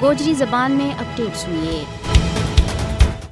गोजरी ज़बान में अपडेट सुनिए।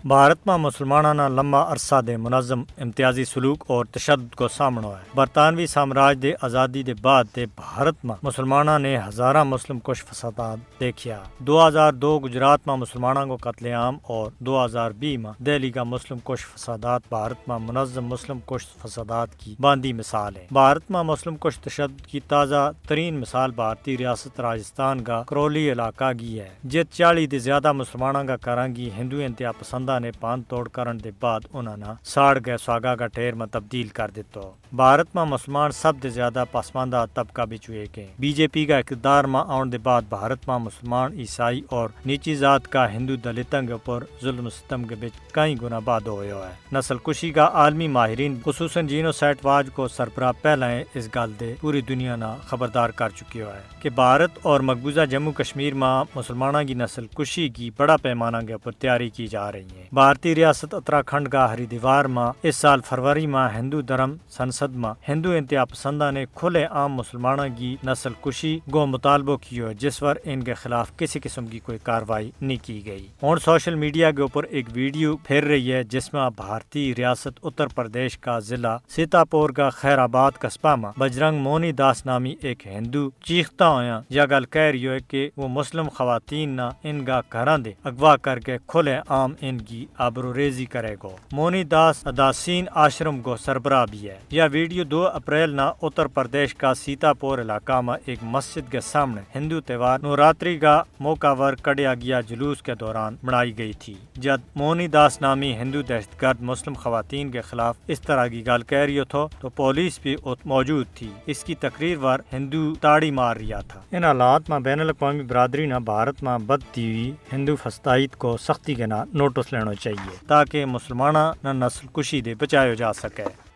भारत में मुसलमाना ना लंबा अरसा दे मुनज़्ज़म इम्तियाजी सलूक और तशद्दुद को सामनो है। बरतानवी साम्राज्य दे आज़ादी दे बाद दे भारत में मुसलमाना ने हज़ारा मुस्लिम कुश फसादात देखिया। 2002 गुजरात में मुसलमाना को कत्लेआम और 2020 में दिल्ली का मुस्लिम कुश फसादात भारत में मुनज़्ज़म मुस्लिम कुश फसादात की बांदी मिसाल है। भारत में मुस्लिम कुश तशद्दुद की ताज़ा तरीन मिसाल भारतीय रियासत राजस्थान का करौली इलाका की है, जित 40 से ज्यादा मुसलमाना का करांगी हिंदू इंतहा पसंदा ने पान तोड़ करन दे बाद उन्होंने साड़ गए स्वागा का ढेर में तब्दील कर दितो। भारत में मुसलमान सब से ज्यादा पसमानदा तबका बिच हुए के बीजेपी का इक़्तिदार में आने के बाद भारत में मुसलमान ईसाई और नीची जात का हिंदू दलितों के ऊपर जुल्म सितम के बीच कई गुना बाद हो है। नस्ल कुशी का आलमी माहिरीन खुसूसन जीनोसाइड वाज को सरबराह पहले इस गल दे पूरी दुनिया ना खबरदार कर चुकी है कि भारत और मकबूजा जम्मू कश्मीर में मुसलमाना की नस्ल कुशी की बड़ा पैमाना के ऊपर तैयारी की जा रही है। भारतीय रियासत उत्तराखंड का हरिद्वार में इस साल फरवरी में हिंदू धर्म संसद में हिंदू इंतहा पसंदा ने खुले आम मुसलमाना की नस्ल कुशी को मुतालबो किया, जिस पर इनके खिलाफ किसी किस्म की कोई कार्रवाई नहीं की गई। और सोशल मीडिया के ऊपर एक वीडियो फिर रही है जिसमें भारतीय रियासत उत्तर प्रदेश का जिला सीतापुर का खैराबाद कस्बा में बजरंग मोनी दास नामी एक हिंदू चीखता होया या गल कह रही है कि वो मुस्लिम खवातीन ना इनका घर दे अगवा करके खुले आम इनकी आबरूरेजी करेगो। मोनी दास अदासीन आश्रम को सरबराह भी है। यह वीडियो 2 अप्रैल ना उत्तर प्रदेश का सीतापुर इलाका में एक मस्जिद के सामने हिंदू त्योहार नवरात्रि का मौका पर कड़िया गया जुलूस के दौरान बनाई गई थी, जब मोनी दास नामी हिंदू दहशतगर्द मुस्लिम खवातीन के खिलाफ इस तरह की गाल कह रही तो पुलिस भी मौजूद थी। इसकी तकरीर पर हिंदू ताड़ी मार रहा था। इन हालात में बैनुल अक़वामी बरादरी ने भारत में बढ़ती हुई हिंदू फसादात को सख्ती के ना नोटिस लेना चाहिए ताकि मुसलमाना न नस्ल कुशी दे बचाया जा सके।